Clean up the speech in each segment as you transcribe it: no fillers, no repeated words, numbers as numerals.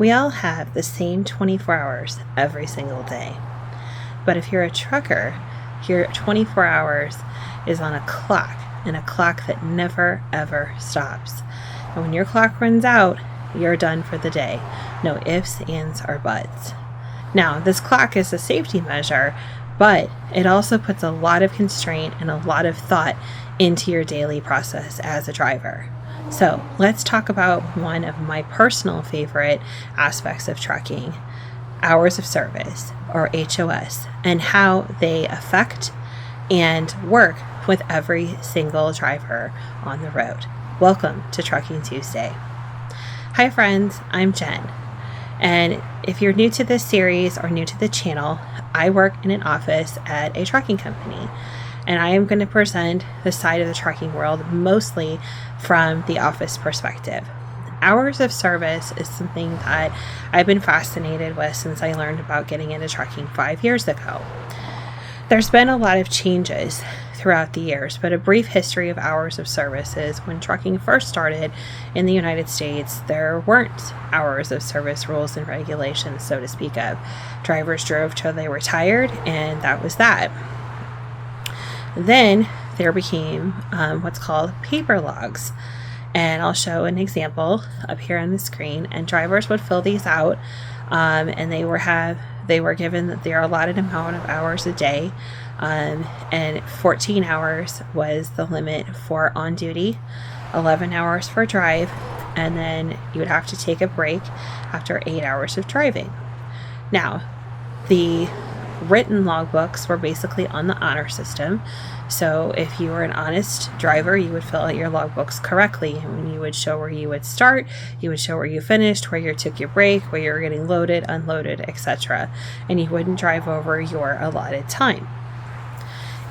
We all have the same 24 hours every single day. But if you're a trucker, your 24 hours is on a clock, and a clock that never ever stops. And when your clock runs out, you're done for the day. No ifs, ands, or buts. Now, this clock is a safety measure, but it also puts a lot of constraint and a lot of thought into your daily process as a driver. So let's talk about one of my personal favorite aspects of trucking, hours of service, or HOS, and how they affect and work with every single driver on the road. Welcome to Trucking Tuesday. Hi friends, I'm Jen. And if you're new to this series or new to the channel, I work in an office at a trucking company. And I am going to present the side of the trucking world mostly from the office perspective. Hours of service is something that I've been fascinated with since I learned about getting into trucking 5 years ago. There's been a lot of changes throughout the years, but a brief history of hours of service is when trucking first started in the United States, there weren't hours of service rules and regulations, so to speak of. Drivers drove till they were tired, and that was that. Then there became what's called paper logs. And I'll show an example up here on the screen. And drivers would fill these out, and they were given their allotted amount of hours a day. And 14 hours was the limit for on duty, 11 hours for drive, and then you would have to take a break after 8 hours of driving. Now, the written logbooks were basically on the honor system. So if you were an honest driver, you would fill out your logbooks correctly, and you would show where you would start, you would show where you finished, where you took your break, where you were getting loaded, unloaded, etc. And you wouldn't drive over your allotted time.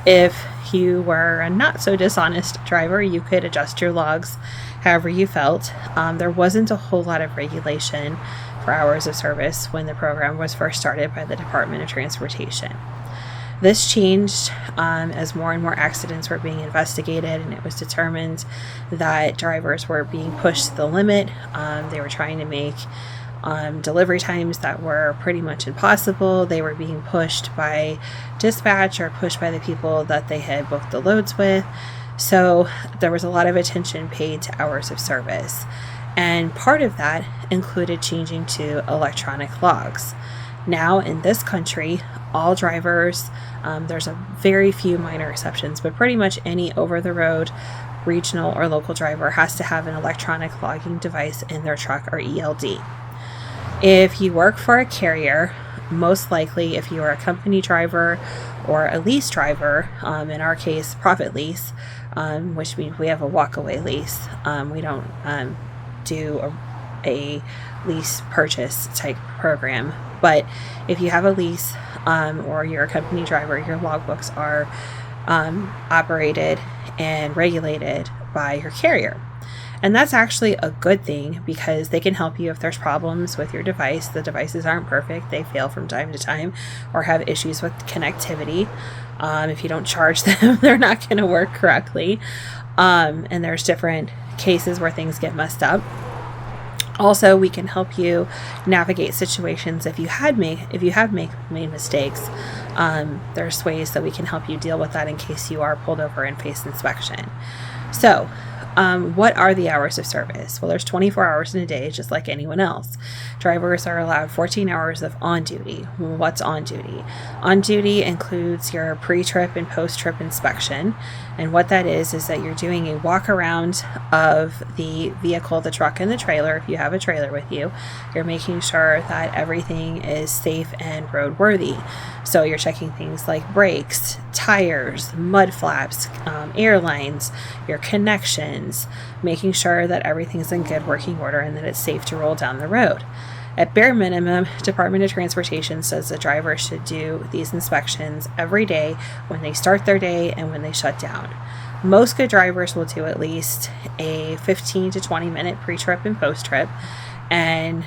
If you were a not so dishonest driver, you could adjust your logs however you felt. There wasn't a whole lot of regulation for hours of service when the program was first started by the Department of Transportation. This changed as more and more accidents were being investigated, and it was determined that drivers were being pushed to the limit. They were trying to make delivery times that were pretty much impossible. They were being pushed by dispatch or pushed by the people that they had booked the loads with. So there was a lot of attention paid to hours of service. And part of that included changing to electronic logs. Now in this country, all drivers, there's a very few minor exceptions, but pretty much any over-the-road, regional or local driver has to have an electronic logging device in their truck, or ELD. If you work for a carrier, most likely if you are a company driver or a lease driver, in our case, profit lease, which means we have a walk-away lease. We don't do a lease purchase type program. But if you have a lease or you're a company driver, your logbooks are operated and regulated by your carrier. And that's actually a good thing because they can help you if there's problems with your device. The devices aren't perfect. They fail from time to time or have issues with connectivity. If you don't charge them, they're not going to work correctly. And there's different cases where things get messed up. Also, we can help you navigate situations if you have made mistakes. There's ways that we can help you deal with that in case you are pulled over and face inspection. So, what are the hours of service? Well, there's 24 hours in a day, just like anyone else. Drivers are allowed 14 hours of on duty. What's on duty? On duty includes your pre-trip and post-trip inspection. And what that is that you're doing a walk around of the vehicle, the truck and the trailer. If you have a trailer with you, you're making sure that everything is safe and roadworthy. So you're checking things like brakes, tires, mud flaps, air lines, your connections, making sure that everything's in good working order and that it's safe to roll down the road. At bare minimum, Department of Transportation says the driver should do these inspections every day when they start their day and when they shut down. Most good drivers will do at least a 15 to 20 minute pre-trip and post-trip, and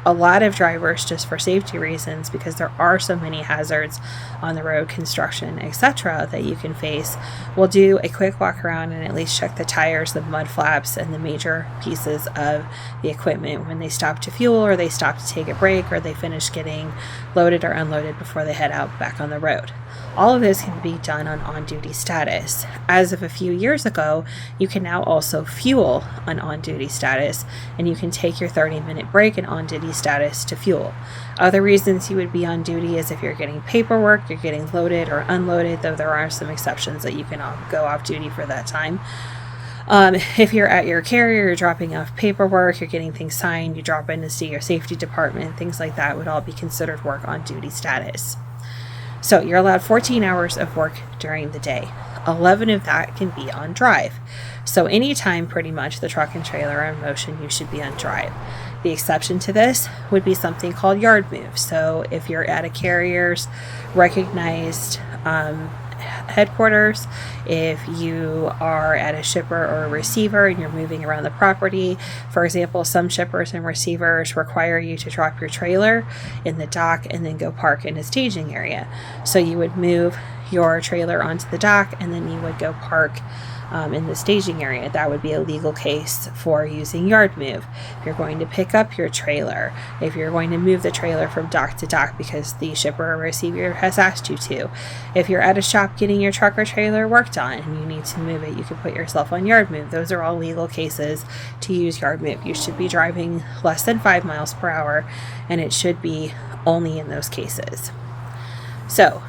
a lot of drivers, just for safety reasons, because there are so many hazards on the road, construction, etc., that you can face, will do a quick walk around and at least check the tires, the mud flaps, and the major pieces of the equipment when they stop to fuel, or they stop to take a break, or they finish getting loaded or unloaded before they head out back on the road. All of this can be done on-duty status. As of a few years ago, you can now also fuel an on-duty status, and you can take your 30-minute break in on-duty status to fuel. Other reasons you would be on duty is if you're getting paperwork, you're getting loaded or unloaded, though there are some exceptions that you can go off duty for that time. If you're at your carrier, you're dropping off paperwork, you're getting things signed, you drop in to see your safety department, things like that would all be considered work on duty status. So you're allowed 14 hours of work during the day. 11 of that can be on drive. So anytime pretty much the truck and trailer are in motion, you should be on drive. The exception to this would be something called yard move. So if you're at a carrier's recognized headquarters, if you are at a shipper or a receiver and you're moving around the property, for example, some shippers and receivers require you to drop your trailer in the dock and then go park in a staging area. So you would move your trailer onto the dock and then you would go park in the staging area. That would be a legal case for using yard move. If you're going to pick up your trailer, if you're going to move the trailer from dock to dock because the shipper or receiver has asked you to, if you're at a shop getting your truck or trailer worked on and you need to move it, you can put yourself on yard move. Those are all legal cases to use yard move. You should be driving less than 5 miles per hour, and it should be only in those cases. So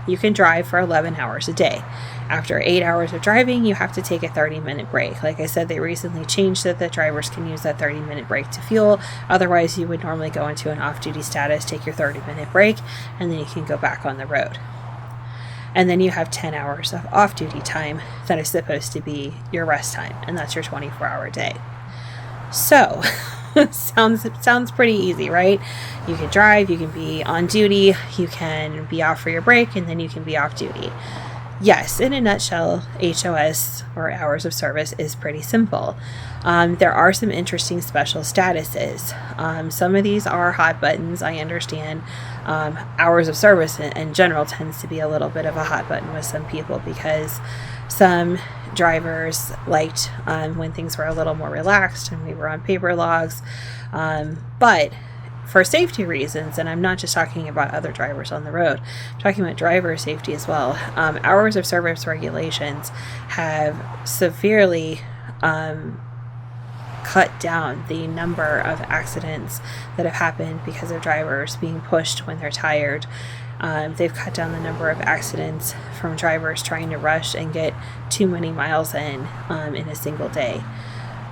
you can drive for 11 hours a day. After 8 hours of driving, you have to take a 30-minute break. Like I said, they recently changed that the drivers can use that 30-minute break to fuel. Otherwise, you would normally go into an off-duty status, take your 30-minute break, and then you can go back on the road. And then you have 10 hours of off-duty time that is supposed to be your rest time, and that's your 24-hour day. So, sounds pretty easy, right? You can drive, you can be on duty, you can be off for your break, and then you can be off duty. Yes, in a nutshell, HOS, or hours of service, is pretty simple. There are some interesting special statuses. Some of these are hot buttons. I understand hours of service in general tends to be a little bit of a hot button with some people because some drivers liked when things were a little more relaxed and we were on paper logs. But for safety reasons, and I'm not just talking about other drivers on the road, I'm talking about driver safety as well. Hours of service regulations have severely cut down the number of accidents that have happened because of drivers being pushed when they're tired. They've cut down the number of accidents from drivers trying to rush and get too many miles in a single day.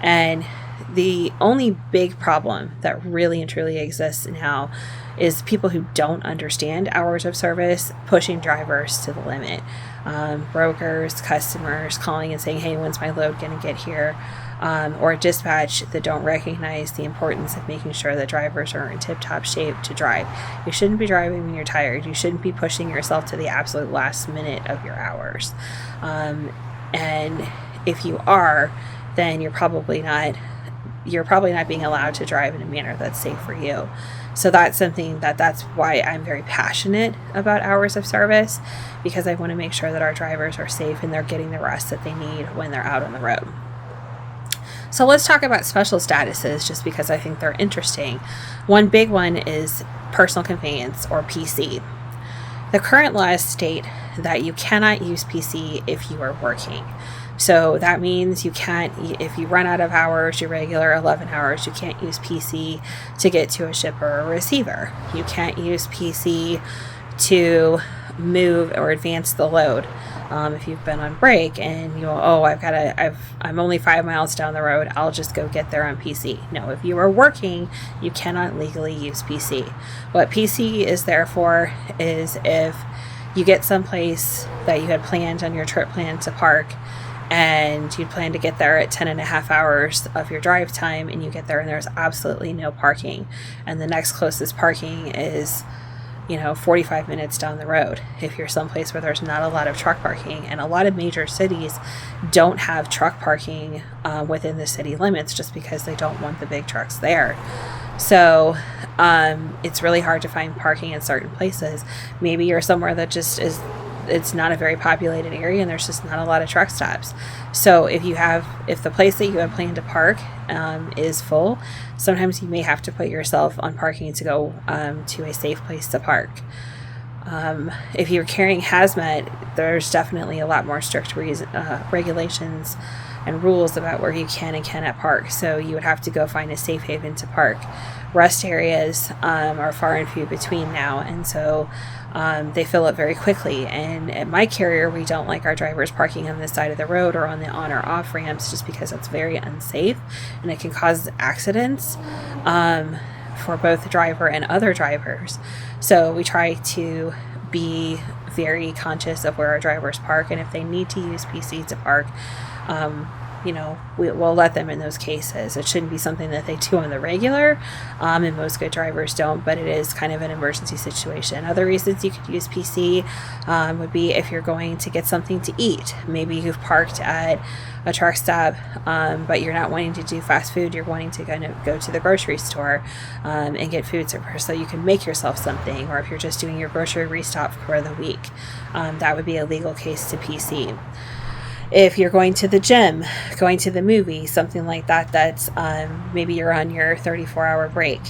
And the only big problem that really and truly exists now is people who don't understand hours of service pushing drivers to the limit. Brokers, customers calling and saying, hey, when's my load going to get here? Or dispatch that don't recognize the importance of making sure that drivers are in tip-top shape to drive. You shouldn't be driving when you're tired. You shouldn't be pushing yourself to the absolute last minute of your hours. And if you are, then you're probably not being allowed to drive in a manner that's safe for you. So that's something that's why I'm very passionate about hours of service, because I want to make sure that our drivers are safe and they're getting the rest that they need when they're out on the road. So let's talk about special statuses, just because I think they're interesting. One big one is personal conveyance, or PC. The current laws state that you cannot use PC if you are working. So that means you can't, if you run out of hours, your regular 11 hours, you can't use PC to get to a shipper or receiver. You can't use PC to move or advance the load. If you've been on break and I'm only 5 miles down the road, I'll just go get there on PC. No, if you are working, you cannot legally use PC. What PC is there for is if you get someplace that you had planned on your trip plan to park, and you plan to get there at 10 and a half hours of your drive time, and you get there and there's absolutely no parking, and the next closest parking is 45 minutes down the road. If you're someplace where there's not a lot of truck parking, and a lot of major cities don't have truck parking within the city limits just because they don't want the big trucks there. So it's really hard to find parking in certain places. Maybe you're somewhere that just is, it's not a very populated area and there's just not a lot of truck stops. So if the place that you have planned to park is full, sometimes you may have to put yourself on parking to go to a safe place to park. If you're carrying hazmat, there's definitely a lot more strict regulations and rules about where you can and cannot park. So you would have to go find a safe haven to park. Rest areas are far and few between now, and so they fill up very quickly. And at my carrier, we don't like our drivers parking on the side of the road or on or off ramps, just because it's very unsafe and it can cause accidents for both the driver and other drivers. So we try to be very conscious of where our drivers park, and if they need to use PC to park, we'll let them in those cases. It shouldn't be something that they do on the regular, and most good drivers don't, but it is kind of an emergency situation. Other reasons you could use PC would be if you're going to get something to eat. Maybe you've parked at a truck stop, but you're not wanting to do fast food. You're wanting to kind of go to the grocery store and get food so you can make yourself something. Or if you're just doing your grocery restock for the week, that would be a legal case to PC. If you're going to the gym, going to the movie, something like that, that's maybe you're on your 34-hour break,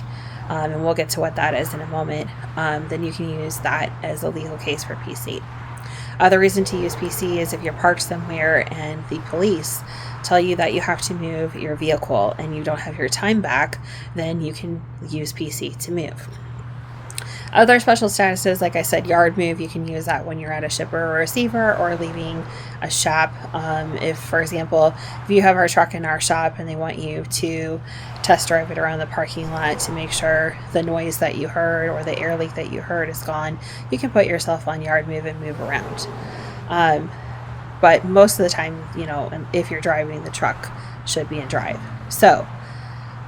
and we'll get to what that is in a moment, then you can use that as a legal case for PC. Other reason to use PC is if you're parked somewhere and the police tell you that you have to move your vehicle and you don't have your time back, then you can use PC to move. Other special statuses, like I said, yard move, you can use that when you're at a shipper or receiver or leaving a shop. If, for example, if you have our truck in our shop and they want you to test drive it around the parking lot to make sure the noise that you heard or the air leak that you heard is gone, you can put yourself on yard move and move around. But most of the time, if you're driving, the truck should be in drive. So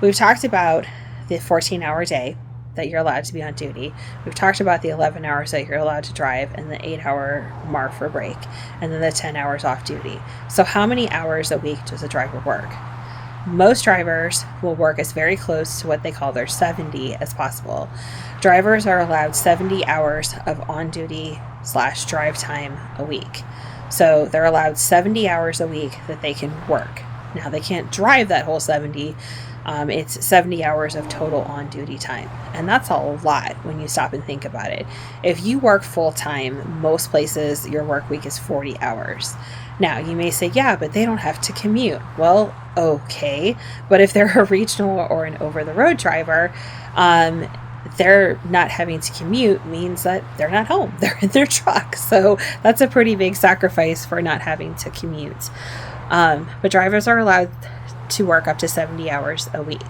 we've talked about the 14-hour day that you're allowed to be on duty. We've talked about the 11 hours that you're allowed to drive and the 8-hour mark for break, and then the 10 hours off duty. So how many hours a week does a driver work? Most drivers will work as very close to what they call their 70 as possible. Drivers are allowed 70 hours of on-duty / drive time a week. So they're allowed 70 hours a week that they can work. Now, they can't drive that whole 70. It's 70 hours of total on-duty time. And that's a lot when you stop and think about it. If you work full-time, most places, your work week is 40 hours. Now, you may say, yeah, but they don't have to commute. Well, okay. But if they're a regional or an over-the-road driver, they're not having to commute means that they're not home. They're in their truck. So that's a pretty big sacrifice for not having to commute. But drivers are allowed to work up to 70 hours a week.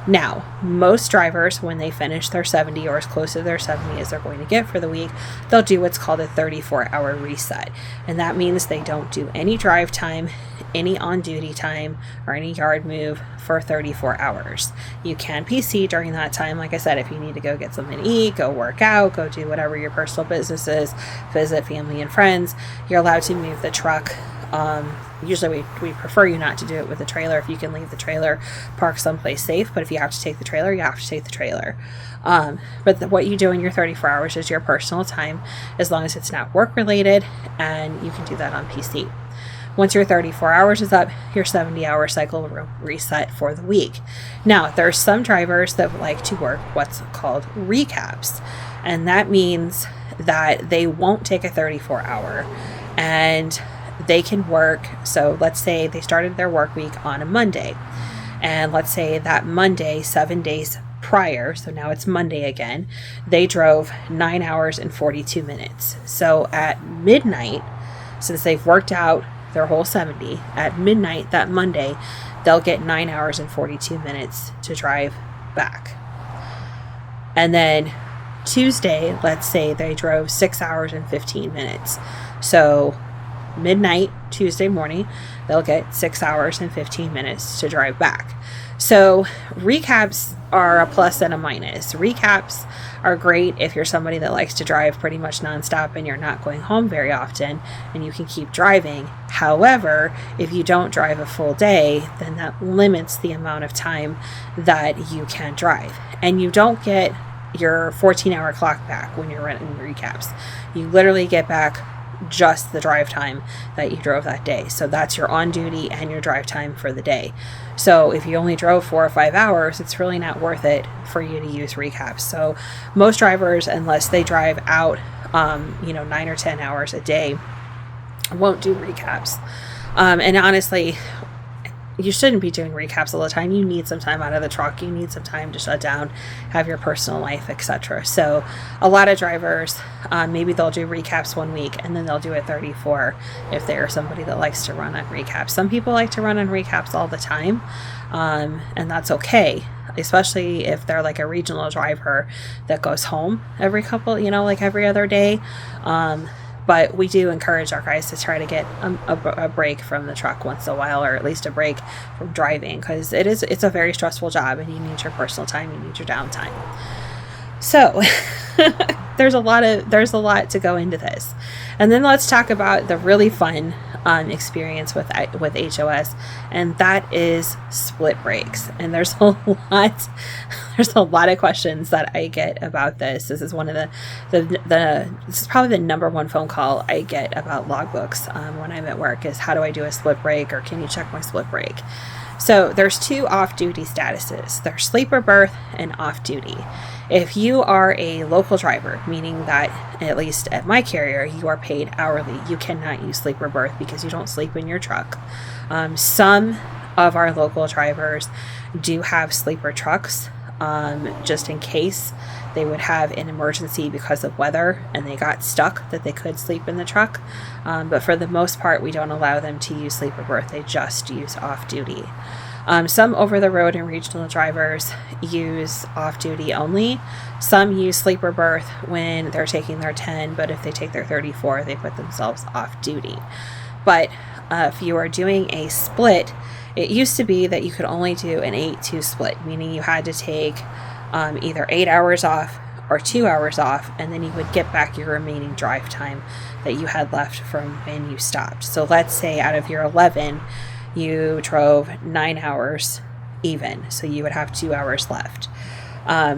Now, most drivers, when they finish their 70 or as close to their 70 as they're going to get for the week, they'll do what's called a 34-hour reset. And that means they don't do any drive time, any on-duty time, or any yard move for 34 hours. You can PC during that time. Like I said, if you need to go get something to eat, go work out, go do whatever your personal business is, visit family and friends, you're allowed to move the truck. Usually we prefer you not to do it with a trailer. If you can leave the trailer parked someplace safe, but if you have to take the trailer, you have to take the trailer. But what you do in your 34 hours is your personal time, as long as it's not work related, and you can do that on PC. Once your 34 hours is up, your 70-hour cycle will reset for the week. Now, there are some drivers that like to work what's called recaps, and that means that they won't take a 34-hour, and they can work. So let's say they started their work week on a Monday, and let's say that Monday, 7 days prior, so now it's Monday again, they drove 9 hours and 42 minutes. So at midnight, since they've worked out their whole 70, at midnight that Monday, they'll get 9 hours and 42 minutes to drive back. And then Tuesday, let's say they drove 6 hours and 15 minutes. So midnight Tuesday morning, they'll get 6 hours and 15 minutes to drive back. So recaps are a plus and a minus. Recaps are great if you're somebody that likes to drive pretty much nonstop and you're not going home very often and you can keep driving. However, if you don't drive a full day, then that limits the amount of time that you can drive. And you don't get your 14-hour clock back when you're running recaps. You literally get back just the drive time that you drove that day. So that's your on duty and your drive time for the day. So if you only drove 4 or 5 hours, it's really not worth it for you to use recaps. So most drivers, unless they drive out 9 or 10 hours a day, won't do recaps. And honestly, you shouldn't be doing recaps all the time. You need some time out of the truck. You need some time to shut down, have your personal life, etc. So a lot of drivers, maybe they'll do recaps 1 week and then they'll do it 34 if they're somebody that likes to run on recaps. Some people like to run on recaps all the time, and that's okay, especially if they're like a regional driver that goes home every every other day. But we do encourage our guys to try to get a break from the truck once in a while, or at least a break from driving, because it's a very stressful job and you need your personal time, you need your downtime. So there's a lot to go into this. And then let's talk about the really fun experience with HOS, and that is split brakes. And there's a lot of questions that I get about this. This is one of this is probably the number one phone call I get about logbooks when I'm at work, is how do I do a split brake, or can you check my split brake? So there's 2 off-duty statuses. There's sleeper berth and off-duty. If you are a local driver, meaning that, at least at my carrier, you are paid hourly, you cannot use sleeper berth because you don't sleep in your truck. Some of our local drivers do have sleeper trucks, just in case they would have an emergency because of weather and they got stuck, that they could sleep in the truck. But for the most part, we don't allow them to use sleeper berth. They just use off-duty. Some over-the-road and regional drivers use off-duty only. Some use sleeper berth when they're taking their 10, but if they take their 34, they put themselves off-duty. But if you are doing a split, it used to be that you could only do an 8-2 split, meaning you had to take either 8 hours off or 2 hours off, and then you would get back your remaining drive time that you had left from when you stopped. So let's say out of your 11, you drove 9 hours even, so you would have 2 hours left.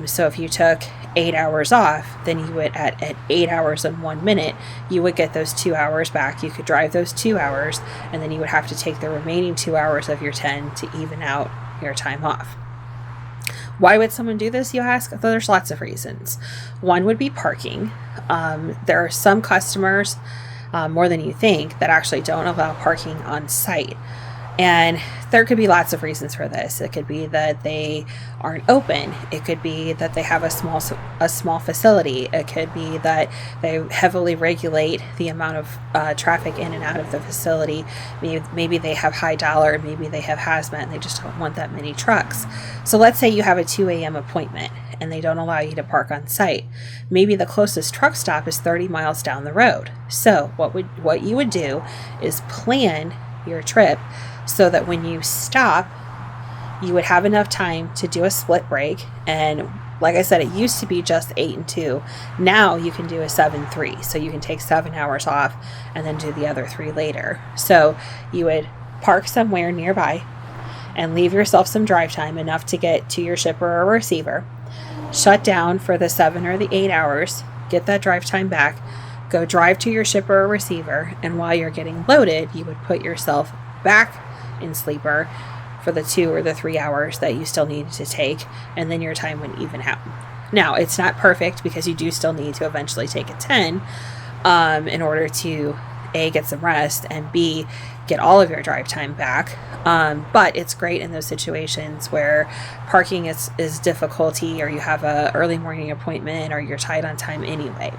So if you took 8 hours off, then you would, at 8 hours and 1 minute, you would get those 2 hours back. You could drive those 2 hours, and then you would have to take the remaining 2 hours of your 10 to even out your time off. Why would someone do this, you ask? There's lots of reasons. One would be parking. There are some customers, more than you think, that actually don't allow parking on site. And there could be lots of reasons for this. It could be that they aren't open. It could be that they have a small facility. It could be that they heavily regulate the amount of traffic in and out of the facility. Maybe they have high dollar. Maybe they have hazmat and they just don't want that many trucks. So let's say you have a 2 a.m. appointment and they don't allow you to park on site. Maybe the closest truck stop is 30 miles down the road. So what you would do is plan your trip so that when you stop, you would have enough time to do a split brake. And like I said, it used to be just 8 and 2. Now you can do a 7-3. So you can take 7 hours off and then do the other 3 later. So you would park somewhere nearby and leave yourself some drive time, enough to get to your shipper or receiver, shut down for the 7 or the 8 hours, get that drive time back, go drive to your shipper or receiver, and while you're getting loaded, you would put yourself back in sleeper for the 2 or the 3 hours that you still needed to take, and then your time would even out. Now, it's not perfect because you do still need to eventually take a 10 in order to A, get some rest, and B, get all of your drive time back. But it's great in those situations where parking is difficulty, or you have a early morning appointment, or you're tight on time anyway.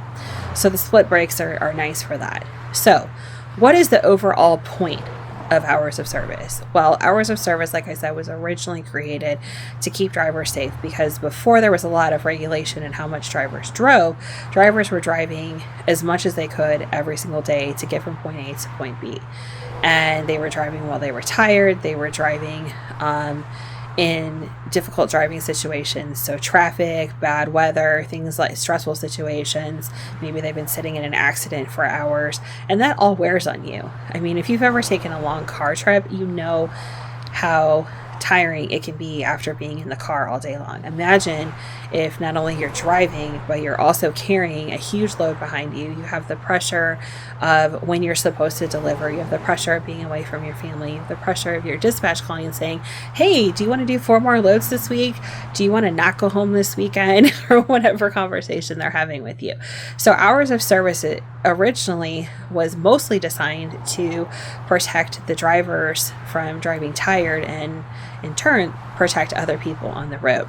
So the split brakes are nice for that. So what is the overall point of hours of service? Well, hours of service, like I said, was originally created to keep drivers safe, because before there was a lot of regulation in how much drivers drove, drivers were driving as much as they could every single day to get from point A to point B. And they were driving while they were tired. They were driving in difficult driving situations. So traffic, bad weather, things like stressful situations. Maybe they've been sitting in an accident for hours, and that all wears on you. I mean, if you've ever taken a long car trip, you know how tiring it can be after being in the car all day long. Imagine if not only you're driving, but you're also carrying a huge load behind you. You have the pressure of when you're supposed to deliver. You have the pressure of being away from your family. You have the pressure of your dispatch calling and saying, hey, do you want to do 4 more loads this week? Do you want to not go home this weekend? Or whatever conversation they're having with you. So hours of service originally was mostly designed to protect the drivers from driving tired and in turn protect other people on the road.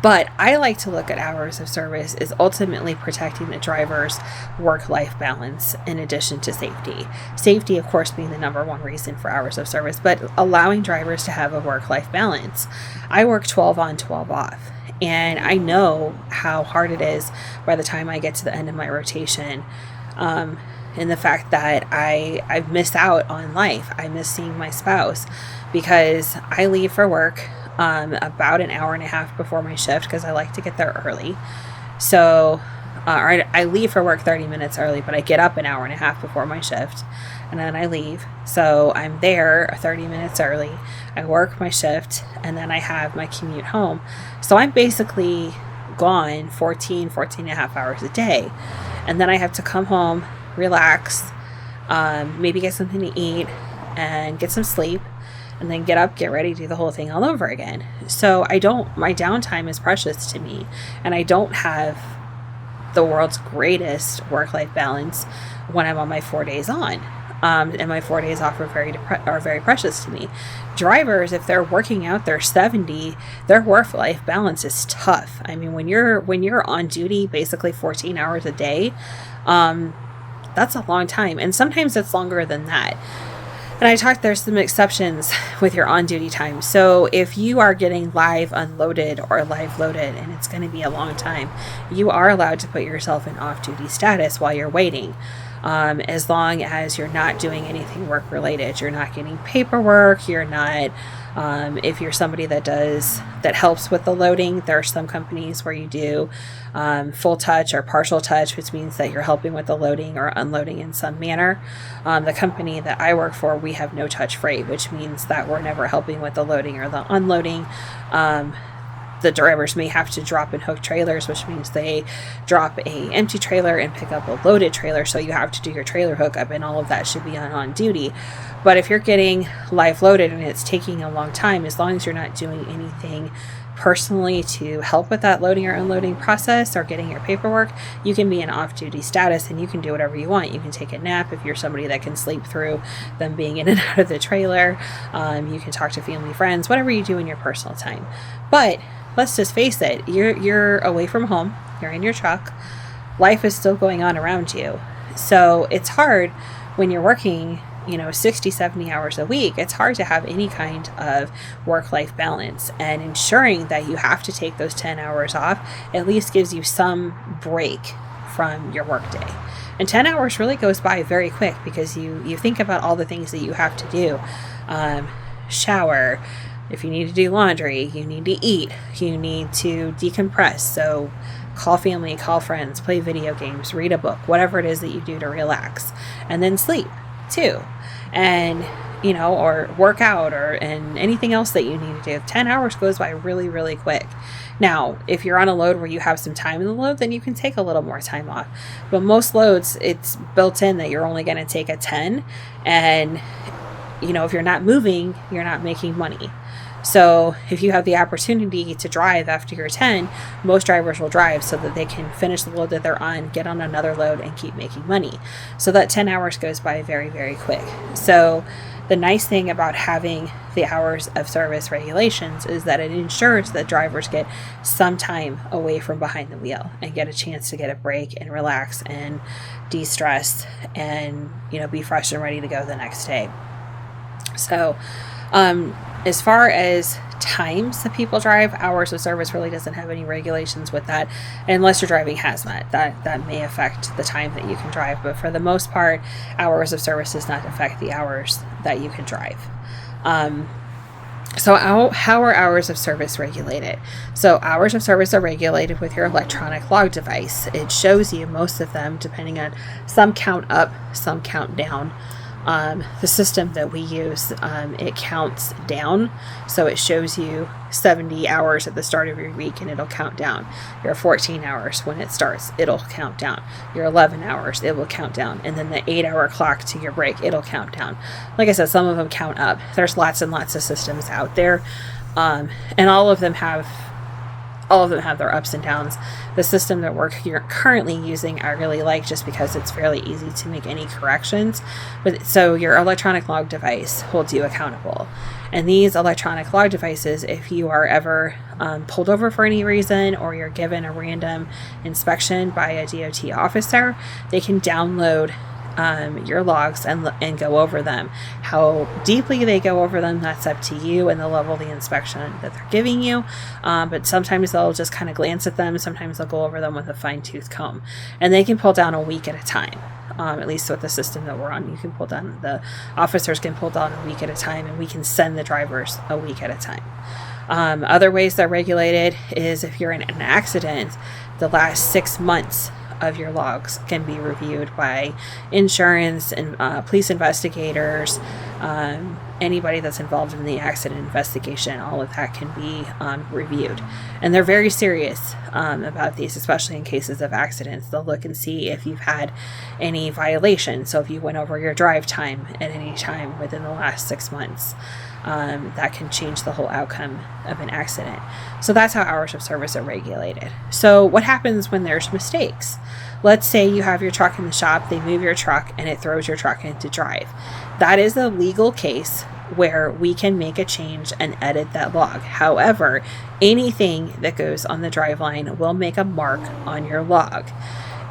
But I like to look at hours of service as ultimately protecting the driver's work-life balance in addition to safety. Safety, of course, being the number one reason for hours of service, but allowing drivers to have a work-life balance. I work 12 on, 12 off. And I know how hard it is by the time I get to the end of my rotation. And the fact that I miss out on life. I miss seeing my spouse because I leave for work about an hour and a half before my shift because I like to get there early. So I leave for work 30 minutes early, but I get up an hour and a half before my shift and then I leave. So I'm there 30 minutes early. I work my shift and then I have my commute home. So I'm basically gone 14 and a half hours a day. And then I have to come home, relax, maybe get something to eat and get some sleep, and then get up, get ready, do the whole thing all over again. So my downtime is precious to me, and I don't have the world's greatest work-life balance when I'm on my 4 days on. And my 4 days off are very precious to me. Drivers, if they're working out their 70, their work-life balance is tough. I mean, when you're on duty basically 14 hours a day, that's a long time. And sometimes it's longer than that. And there's some exceptions with your on-duty time. So if you are getting live unloaded or live loaded and it's going to be a long time, you are allowed to put yourself in off-duty status while you're waiting. As long as you're not doing anything work related, you're not getting paperwork, you're not, if you're somebody that helps with the loading, there are some companies where you do full touch or partial touch, which means that you're helping with the loading or unloading in some manner. The company that I work for, we have no touch freight, which means that we're never helping with the loading or the unloading. The drivers may have to drop and hook trailers, which means they drop a empty trailer and pick up a loaded trailer. So you have to do your trailer hookup, and all of that should be on duty. But if you're getting live loaded and it's taking a long time, as long as you're not doing anything personally to help with that loading or unloading process or getting your paperwork, you can be in off-duty status and you can do whatever you want. You can take a nap if you're somebody that can sleep through them being in and out of the trailer. You can talk to family, friends, whatever you do in your personal time. But let's just face it, you're away from home, you're in your truck, life is still going on around you. So it's hard when you're working, 60, 70 hours a week. It's hard to have any kind of work-life balance, and ensuring that you have to take those 10 hours off at least gives you some break from your workday. And 10 hours really goes by very quick because you think about all the things that you have to do. Shower. If you need to do laundry, you need to eat, you need to decompress. So call family, call friends, play video games, read a book, whatever it is that you do to relax, and then sleep too. And, or work out and anything else that you need to do. 10 hours goes by really, really quick. Now, if you're on a load where you have some time in the load, then you can take a little more time off. But most loads, it's built in that you're only going to take a 10. And, if you're not moving, you're not making money. So if you have the opportunity to drive after your 10, most drivers will drive so that they can finish the load that they're on, get on another load, and keep making money. So that 10 hours goes by very, very quick. So the nice thing about having the hours of service regulations is that it ensures that drivers get some time away from behind the wheel and get a chance to get a break and relax and de-stress and, be fresh and ready to go the next day. So, as far as times that people drive, hours of service really doesn't have any regulations with that, unless you're driving hazmat. That may affect the time that you can drive, but for the most part, hours of service does not affect the hours that you can drive. So how are hours of service regulated? So hours of service are regulated with your electronic log device. It shows you, most of them, depending on, some count up, some count down. The system that we use, it counts down. So it shows you 70 hours at the start of your week and it'll count down. Your 14 hours when it starts, it'll count down. Your 11 hours, it will count down. And then the 8-hour clock to your break, it'll count down. Like I said, some of them count up. There's lots and lots of systems out there. And all of them have their ups and downs. The system that you're currently using, I really like, just because it's fairly easy to make any corrections. But so your electronic log device holds you accountable. And these electronic log devices, if you are ever pulled over for any reason, or you're given a random inspection by a DOT officer, they can download your logs and go over them. How deeply they go over them, that's up to you and the level of the inspection that they're giving you. But sometimes they'll just kind of glance at them. Sometimes they'll go over them with a fine-tooth comb. And they can pull down a week at a time. At least with the system that we're on, you can pull down, the officers can pull down a week at a time, and we can send the drivers a week at a time. Other ways they're regulated is if you're in an accident, the last 6 months of your logs can be reviewed by insurance and police investigators, anybody that's involved in the accident investigation. All of that can be reviewed, and they're very serious about these, especially in cases of accidents. They'll look and see if you've had any violations. So if you went over your drive time at any time within the last 6 months, that can change the whole outcome of an accident. So that's how hours of service are regulated. So what happens when there's mistakes? Let's say you have your truck in the shop, they move your truck, and it throws your truck into drive. That is a legal case where we can make a change and edit that log. However, anything that goes on the drive line will make a mark on your log.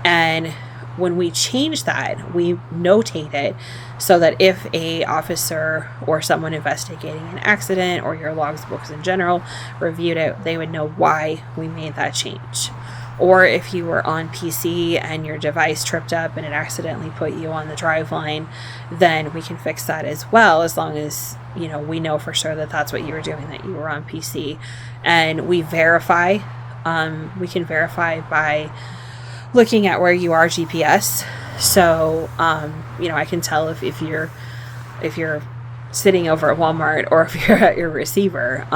And when we change that, we notate it so that if a officer or someone investigating an accident, or your logs books in general, reviewed it, they would know why we made that change. Or if you were on PC and your device tripped up and it accidentally put you on the drive line, then we can fix that as well, as long as, you know, we know for sure that that's what you were doing, that you were on PC. And we verify, we can verify by looking at where you are GPS. So, you know, I can tell if you're sitting over at Walmart or if you're at your receiver,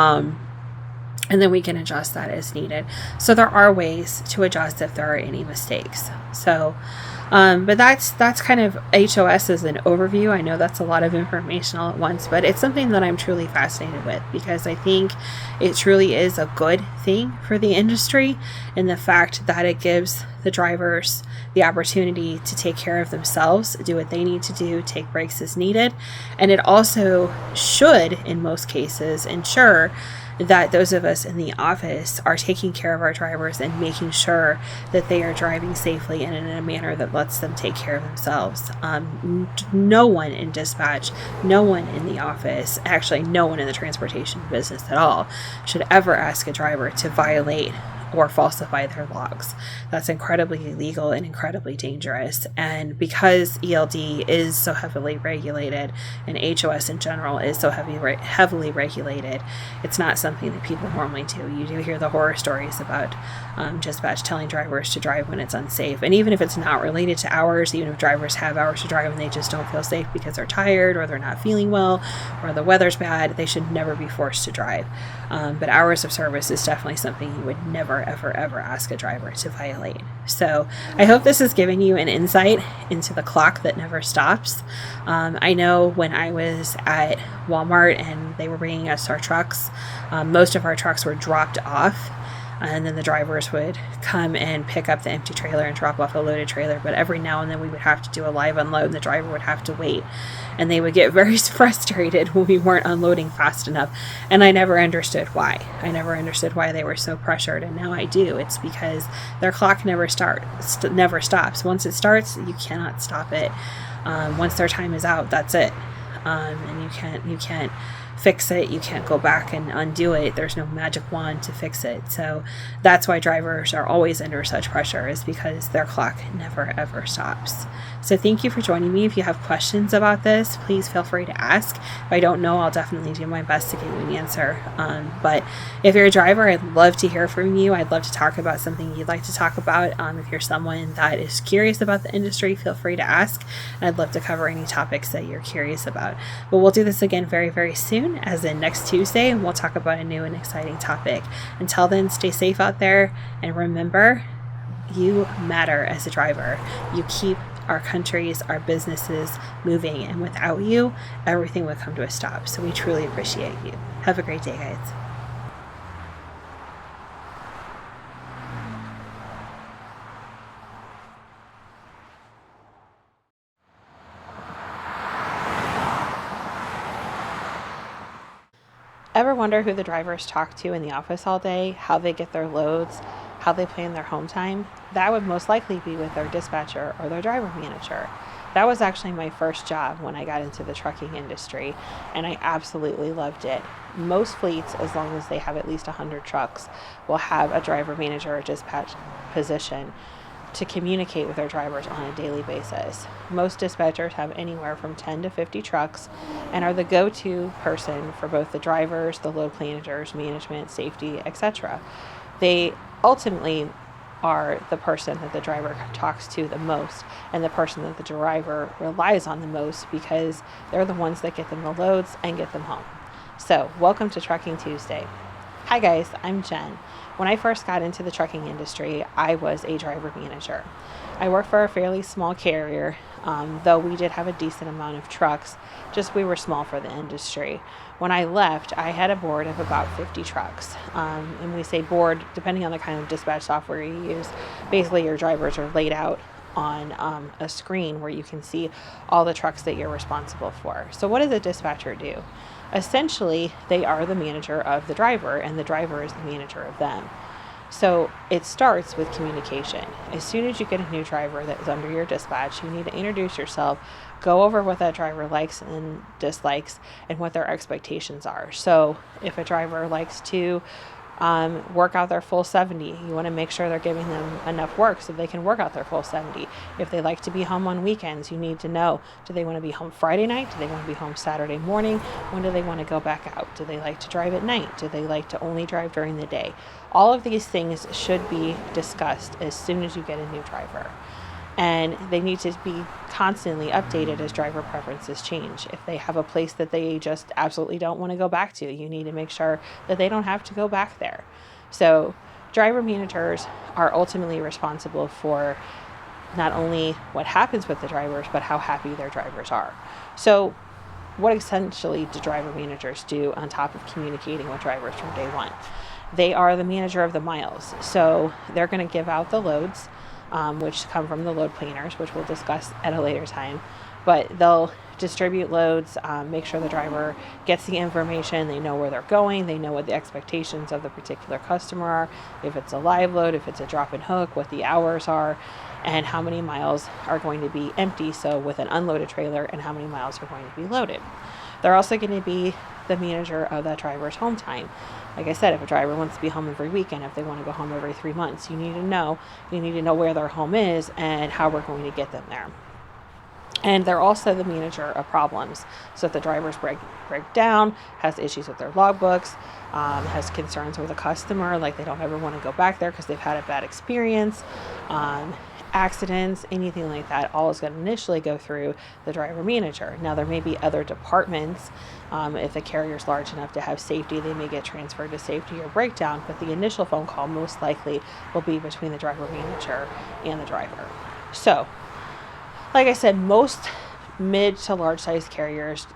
and then we can adjust that as needed. So there are ways to adjust if there are any mistakes. So, but that's kind of HOS as an overview. I know that's a lot of information all at once, but it's something that I'm truly fascinated with, because I think it truly is a good thing for the industry, in the fact that it gives the drivers the opportunity to take care of themselves, do what they need to do, take breaks as needed. And it also should, in most cases, ensure that those of us in the office are taking care of our drivers and making sure that they are driving safely and in a manner that lets them take care of themselves. No one in dispatch, no one in the office, actually no one in the transportation business at all, should ever ask a driver to violate or falsify their logs. That's incredibly illegal and incredibly dangerous. And because ELD is so heavily regulated, and HOS in general is so heavily regulated, it's not something that people normally do. You do hear the horror stories about dispatch telling drivers to drive when it's unsafe. And even if it's not related to hours, even if drivers have hours to drive and they just don't feel safe because they're tired, or they're not feeling well, or the weather's bad, they should never be forced to drive. But hours of service is definitely something you would never, ever ask a driver to violate. So I hope this has given you an insight into the clock that never stops. I know when I was at Walmart and they were bringing us our trucks, most of our trucks were dropped off, and then the drivers would come and pick up the empty trailer and drop off a loaded trailer. But every now and then we would have to do a live unload, and the driver would have to wait. And they would get very frustrated when we weren't unloading fast enough. And I never understood why. I never understood why they were so pressured. And now I do. It's because their clock never stops. Once it starts, you cannot stop it. Once their time is out, that's it. And you can't fix it. You can't go back and undo it. There's no magic wand to fix it. So that's why drivers are always under such pressure, is because their clock never ever stops. So thank you for joining me. If you have questions about this, please feel free to ask. If I don't know, I'll definitely do my best to give you an answer. But if you're a driver, I'd love to hear from you. I'd love to talk about something you'd like to talk about. If you're someone that is curious about the industry, feel free to ask. And I'd love to cover any topics that you're curious about. But we'll do this again very, very soon, as in next Tuesday, and we'll talk about a new and exciting topic. Until then, stay safe out there, and remember, you matter as a driver. You keep our countries, our businesses moving, and without you, everything would come to a stop. So we truly appreciate you. Have a great day, guys. Ever wonder who the drivers talk to in the office all day, how they get their loads, how they plan their home time? That would most likely be with their dispatcher or their driver manager. That was actually my first job when I got into the trucking industry, and I absolutely loved it. Most fleets, as long as they have at least 100 trucks, will have a driver manager or dispatch position to communicate with their drivers on a daily basis. Most dispatchers have anywhere from 10 to 50 trucks and are the go-to person for both the drivers, the load planners, management, safety, etc. They ultimately are the person that the driver talks to the most and the person that the driver relies on the most, because they're the ones that get them the loads and get them home. So, welcome to Trucking Tuesday. Hi guys, I'm Jen. When I first got into the trucking industry, I was a driver manager. I worked for a fairly small carrier, though we did have a decent amount of trucks, just we were small for the industry. When I left, I had a board of about 50 trucks. And we say board, depending on the kind of dispatch software you use. Basically, your drivers are laid out on a screen where you can see all the trucks that you're responsible for. So what does a dispatcher do? Essentially, they are the manager of the driver, and the driver is the manager of them. So it starts with communication. As soon as you get a new driver that is under your dispatch, you need to introduce yourself, go over what that driver likes and dislikes, and what their expectations are. So if a driver likes to work out their full 70, you want to make sure they're giving them enough work so they can work out their full 70. If they like to be home on weekends, you need to know, do they want to be home Friday night? Do they want to be home Saturday morning? When do they want to go back out? Do they like to drive at night? Do they like to only drive during the day? All of these things should be discussed as soon as you get a new driver. And they need to be constantly updated as driver preferences change. If they have a place that they just absolutely don't want to go back to, you need to make sure that they don't have to go back there. So driver managers are ultimately responsible for not only what happens with the drivers, but how happy their drivers are. So what essentially do driver managers do on top of communicating with drivers from day one? They are the manager of the miles. So they're going to give out the loads, which come from the load planners, which we'll discuss at a later time. But they'll distribute loads, make sure the driver gets the information, they know where they're going, they know what the expectations of the particular customer are, if it's a live load, if it's a drop and hook, what the hours are, and how many miles are going to be empty, so with an unloaded trailer, and how many miles are going to be loaded. They're also going to be the manager of that driver's home time. Like I said, if a driver wants to be home every weekend, if they want to go home every 3 months, you need to know where their home is and how we're going to get them there. And they're also the manager of problems. So if the drivers break down, has issues with their logbooks, has concerns with a customer, like they don't ever want to go back there because they've had a bad experience, accidents, anything like that, all is going to initially go through the driver manager. Now, there may be other departments. If the carrier is large enough to have safety, they may get transferred to safety or breakdown, but the initial phone call most likely will be between the driver manager and the driver. So, like I said, most mid to large size carriers,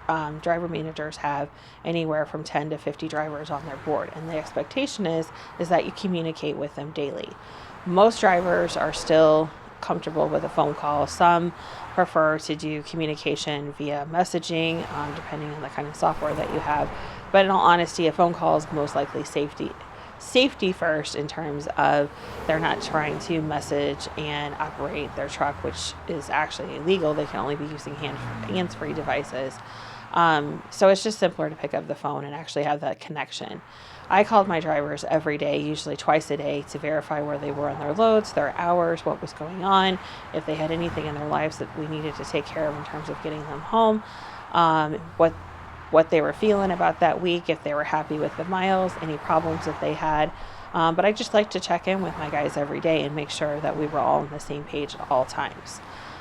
driver managers have anywhere from 10 to 50 drivers on their board, and the expectation is that you communicate with them daily. Most drivers are still comfortable with a phone call. Some prefer to do communication via messaging, depending on the kind of software that you have. But in all honesty, a phone call is most likely safety first, in terms of they're not trying to message and operate their truck, which is actually illegal. They can only be using hands-free devices. So it's just simpler to pick up the phone and actually have that connection. I called my drivers every day, usually twice a day, to verify where they were on their loads, their hours, what was going on, if they had anything in their lives that we needed to take care of in terms of getting them home, what they were feeling about that week, if they were happy with the miles, any problems that they had. But I just like to check in with my guys every day and make sure that we were all on the same page at all times.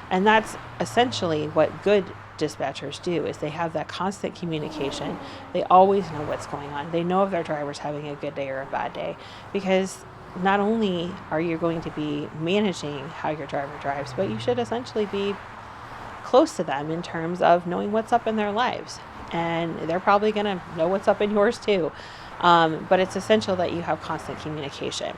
And that's essentially what good dispatchers do, is they have that constant communication. They always know what's going on. They know if their driver's having a good day or a bad day, because not only are you going to be managing how your driver drives, but you should essentially be close to them in terms of knowing what's up in their lives. And they're probably going to know what's up in yours too. But it's essential that you have constant communication.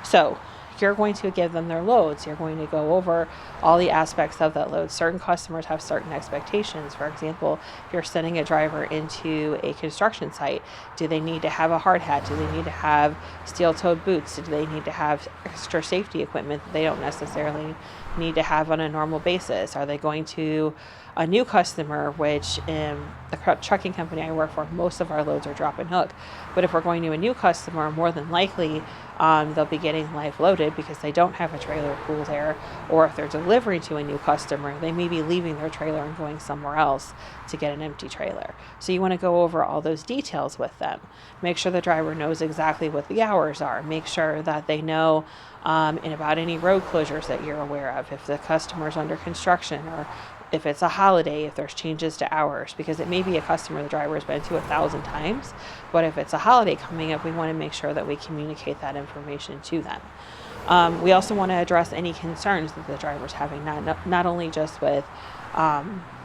So you're going to give them their loads. You're going to go over all the aspects of that load. Certain customers have certain expectations. For example, if you're sending a driver into a construction site, do they need to have a hard hat? Do they need to have steel-toed boots? Do they need to have extra safety equipment that they don't necessarily need to have on a normal basis? Are they going to a new customer, which in the trucking company I work for, most of our loads are drop and hook. But if we're going to a new customer, more than likely they'll be getting live loaded because they don't have a trailer pool there. Or if they're delivering to a new customer, they may be leaving their trailer and going somewhere else to get an empty trailer. So you want to go over all those details with them. Make sure the driver knows exactly what the hours are. Make sure that they know and about any road closures that you're aware of, if the customer's under construction, or if it's a holiday, if there's changes to hours, because it may be a customer the driver has been to 1,000 times, but if it's a holiday coming up, we want to make sure that we communicate that information to them. We also want to address any concerns that the driver's having, not only just with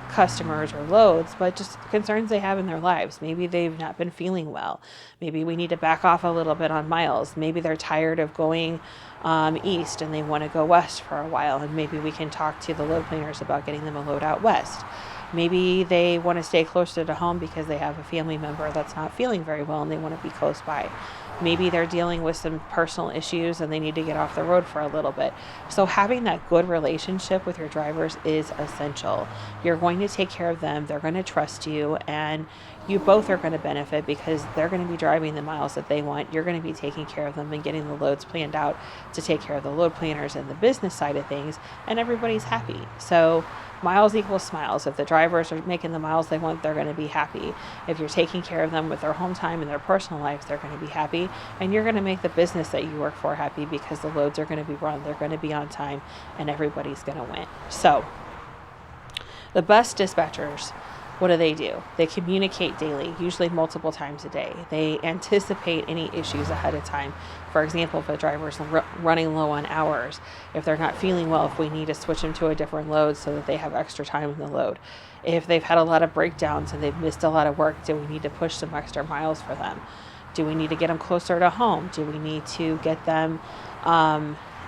customers or loads, but just concerns they have in their lives. Maybe they've not been feeling well. Maybe we need to back off a little bit on miles. Maybe they're tired of going east and they want to go west for a while, and maybe we can talk to the load planners about getting them a load out west. Maybe they want to stay closer to home because they have a family member that's not feeling very well and they want to be close by. Maybe they're dealing with some personal issues and they need to get off the road for a little bit. So having that good relationship with your drivers is essential. You're going to take care of them. They're going to trust you, and you both are going to benefit because they're going to be driving the miles that they want. You're going to be taking care of them and getting the loads planned out to take care of the load planners and the business side of things, and everybody's happy. So miles equals smiles. If the drivers are making the miles they want, they're going to be happy. If you're taking care of them with their home time and their personal lives, they're going to be happy. And you're going to make the business that you work for happy because the loads are going to be run, they're going to be on time, and everybody's going to win. So the best dispatchers, what do? They communicate daily, usually multiple times a day. They anticipate any issues ahead of time. For example, if a driver's running low on hours, if they're not feeling well, if we need to switch them to a different load so that they have extra time in the load. If they've had a lot of breakdowns and they've missed a lot of work, do we need to push some extra miles for them? Do we need to get them closer to home? Do we need to get them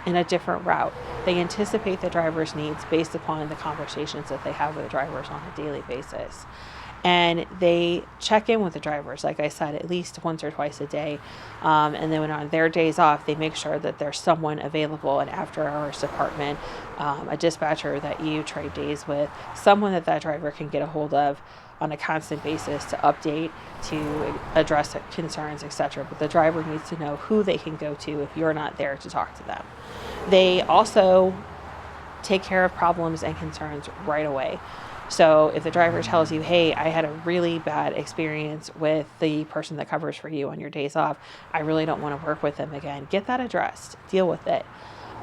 in a different route? They anticipate the driver's needs based upon the conversations that they have with the drivers on a daily basis. And they check in with the drivers, like I said, at least once or twice a day. And then when on their days off, they make sure that there's someone available, an after-hours department, a dispatcher that you trade days with, someone that driver can get a hold of on a constant basis to update, to address concerns, etc. But the driver needs to know who they can go to if you're not there to talk to them. They also take care of problems and concerns right away. So if the driver tells you, hey, I had a really bad experience with the person that covers for you on your days off, I really don't want to work with them again, get that addressed, deal with it.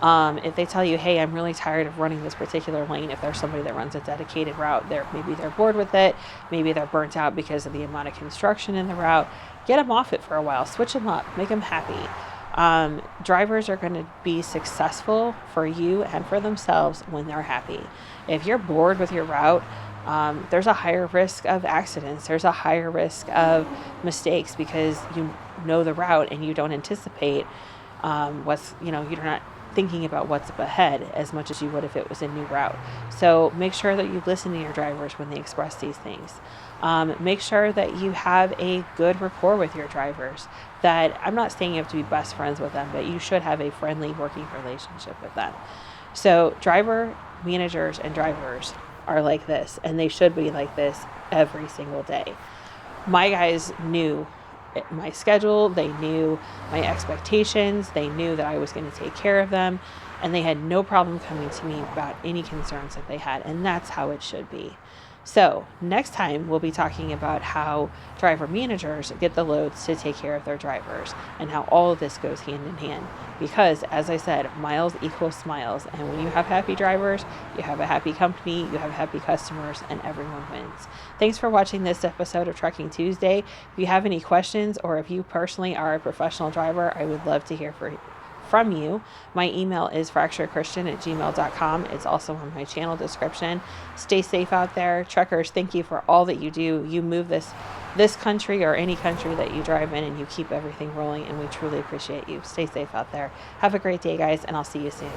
If they tell you, hey, I'm really tired of running this particular lane, if there's somebody that runs a dedicated route, maybe they're bored with it, maybe they're burnt out because of the amount of construction in the route, get them off it for a while, switch them up, make them happy. Drivers are going to be successful for you and for themselves when they're happy. If you're bored with your route, there's a higher risk of accidents. There's a higher risk of mistakes because you know the route and you don't anticipate you're not thinking about what's up ahead as much as you would if it was a new route. So make sure that you listen to your drivers when they express these things. Make sure that you have a good rapport with your drivers. That I'm not saying you have to be best friends with them, but you should have a friendly working relationship with them. So driver managers and drivers are like this, and they should be like this every single day. My guys knew my schedule, they knew my expectations, they knew that I was going to take care of them, and they had no problem coming to me about any concerns that they had, and that's how it should be. So, next time we'll be talking about how driver managers get the loads to take care of their drivers and how all of this goes hand in hand. Because, as I said, miles equals smiles. And when you have happy drivers, you have a happy company, you have happy customers, and everyone wins. Thanks for watching this episode of Trucking Tuesday. If you have any questions or if you personally are a professional driver, I would love to hear from you. My email is fracturechristian@gmail.com. It's also on my channel description. Stay safe out there. Truckers, thank you for all that you do. You move this country or any country that you drive in, and you keep everything rolling, and we truly appreciate you. Stay safe out there. Have a great day, guys, and I'll see you soon.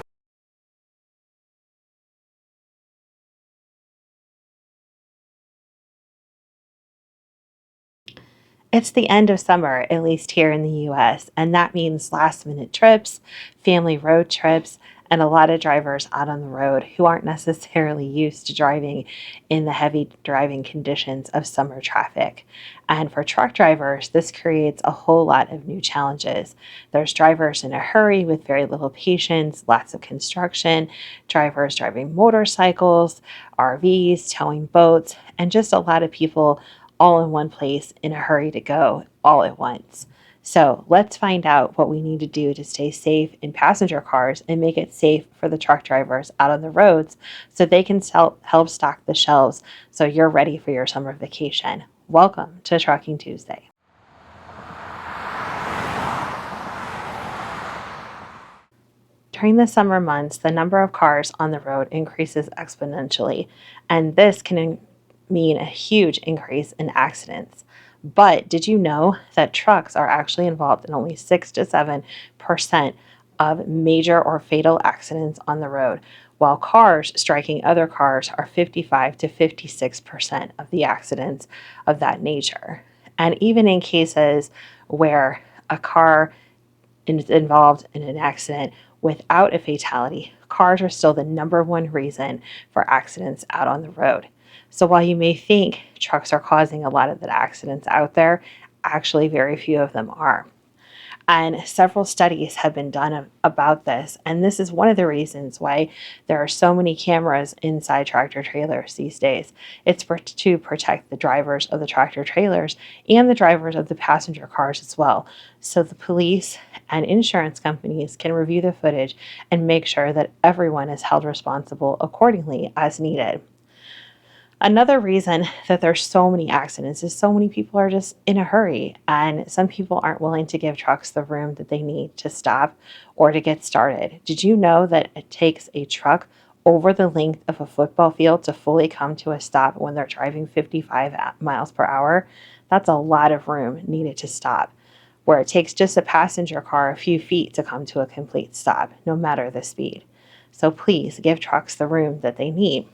It's the end of summer, at least here in the US, and that means last minute trips, family road trips, and a lot of drivers out on the road who aren't necessarily used to driving in the heavy driving conditions of summer traffic. And for truck drivers, this creates a whole lot of new challenges. There's drivers in a hurry with very little patience, lots of construction, drivers driving motorcycles, RVs, towing boats, and just a lot of people all in one place in a hurry to go all at once. So let's find out what we need to do to stay safe in passenger cars and make it safe for the truck drivers out on the roads so they can help stock the shelves so you're ready for your summer vacation. Welcome to Trucking Tuesday. During the summer months, the number of cars on the road increases exponentially, and this can mean a huge increase in accidents. But did you know that trucks are actually involved in only 6 to 7% of major or fatal accidents on the road, while cars striking other cars are 55 to 56% of the accidents of that nature? And even in cases where a car is involved in an accident without a fatality, cars are still the number one reason for accidents out on the road. So while you may think trucks are causing a lot of the accidents out there, actually very few of them are. And several studies have been done about this. And this is one of the reasons why there are so many cameras inside tractor trailers these days. It's to protect the drivers of the tractor trailers and the drivers of the passenger cars as well. So the police and insurance companies can review the footage and make sure that everyone is held responsible accordingly as needed. Another reason that there's so many accidents is so many people are just in a hurry, and some people aren't willing to give trucks the room that they need to stop or to get started. Did you know that it takes a truck over the length of a football field to fully come to a stop when they're driving 55 miles per hour? That's a lot of room needed to stop, where it takes just a passenger car a few feet to come to a complete stop, no matter the speed. So please give trucks the room that they need.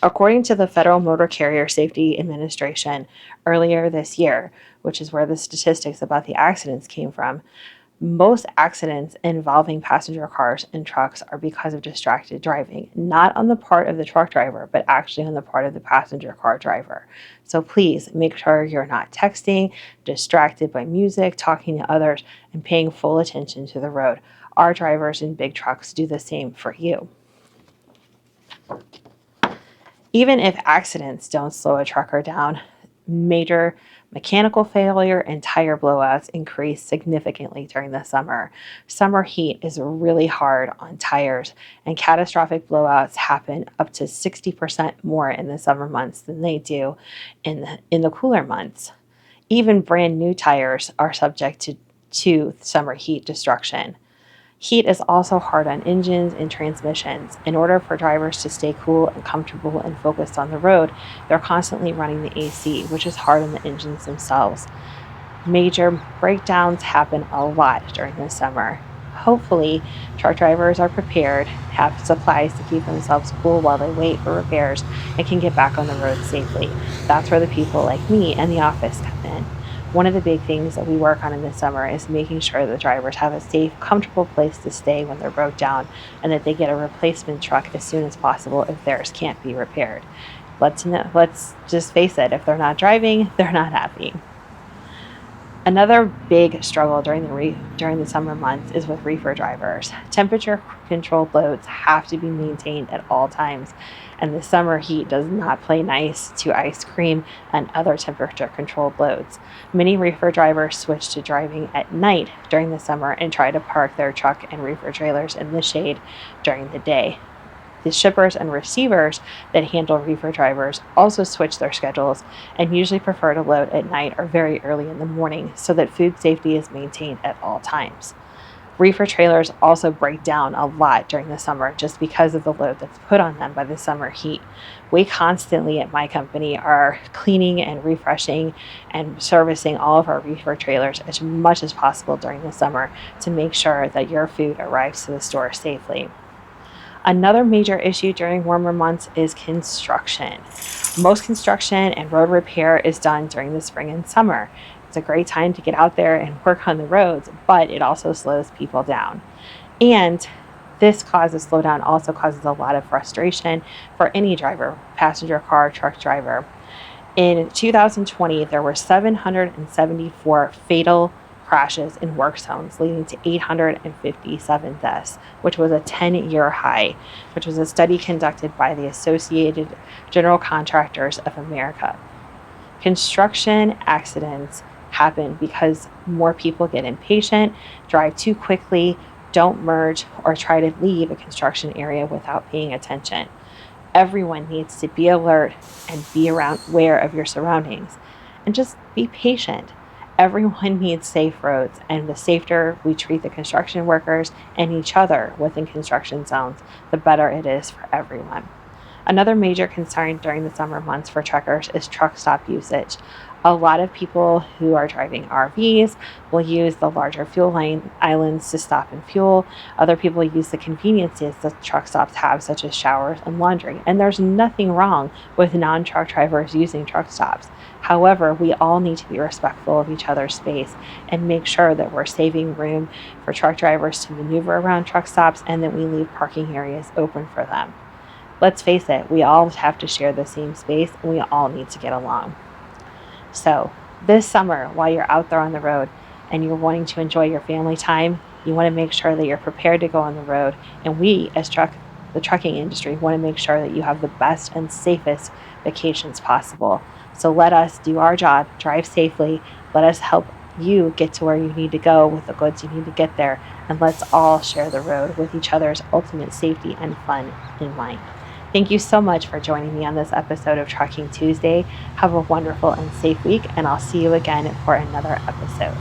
According to the Federal Motor Carrier Safety Administration earlier this year, which is where the statistics about the accidents came from, most accidents involving passenger cars and trucks are because of distracted driving, not on the part of the truck driver, but actually on the part of the passenger car driver. So please make sure you're not texting, distracted by music, talking to others, and paying full attention to the road. Our drivers in big trucks do the same for you. Even if accidents don't slow a trucker down, major mechanical failure and tire blowouts increase significantly during the summer. Summer heat is really hard on tires, and catastrophic blowouts happen up to 60% more in the summer months than they do in the cooler months. Even brand new tires are subject to summer heat destruction. Heat is also hard on engines and transmissions. In order for drivers to stay cool and comfortable and focused on the road, they're constantly running the AC, which is hard on the engines themselves. Major breakdowns happen a lot during the summer. Hopefully, truck drivers are prepared, have supplies to keep themselves cool while they wait for repairs, and can get back on the road safely. That's where the people like me and the office come in. One of the big things that we work on in the summer is making sure the drivers have a safe, comfortable place to stay when they're broke down, and that they get a replacement truck as soon as possible if theirs can't be repaired. Let's just face it, if they're not driving, they're not happy. Another big struggle during the summer months is with reefer drivers. Temperature controlled loads have to be maintained at all times, and the summer heat does not play nice to ice cream and other temperature controlled loads. Many reefer drivers switch to driving at night during the summer and try to park their truck and reefer trailers in the shade during the day. The shippers and receivers that handle reefer drivers also switch their schedules and usually prefer to load at night or very early in the morning so that food safety is maintained at all times. Reefer trailers also break down a lot during the summer just because of the load that's put on them by the summer heat. We constantly at my company are cleaning and refreshing and servicing all of our reefer trailers as much as possible during the summer to make sure that your food arrives to the store safely. Another major issue during warmer months is construction. Most construction and road repair is done during the spring and summer. It's a great time to get out there and work on the roads, but it also slows people down. And this slowdown also causes a lot of frustration for any driver, passenger car, truck driver. In 2020, there were 774 fatal crashes in work zones, leading to 857 deaths, which was a 10-year high, which was a study conducted by the Associated General Contractors of America. Construction accidents happen because more people get impatient, drive too quickly, don't merge, or try to leave a construction area without paying attention. Everyone needs to be alert and be aware of your surroundings, and just be patient. Everyone needs safe roads, and the safer we treat the construction workers and each other within construction zones, the better it is for everyone. Another major concern during the summer months for truckers is truck stop usage. A lot of people who are driving RVs will use the larger fuel islands to stop and fuel. Other people use the conveniences that truck stops have, such as showers and laundry. And there's nothing wrong with non-truck drivers using truck stops. However, we all need to be respectful of each other's space and make sure that we're saving room for truck drivers to maneuver around truck stops and that we leave parking areas open for them. Let's face it, we all have to share the same space and we all need to get along. So this summer, while you're out there on the road and you're wanting to enjoy your family time, you want to make sure that you're prepared to go on the road. And we, as the trucking industry, want to make sure that you have the best and safest vacations possible. So let us do our job, drive safely. Let us help you get to where you need to go with the goods you need to get there. And let's all share the road with each other's ultimate safety and fun in mind. Thank you so much for joining me on this episode of Trucking Tuesday. Have a wonderful and safe week, and I'll see you again for another episode.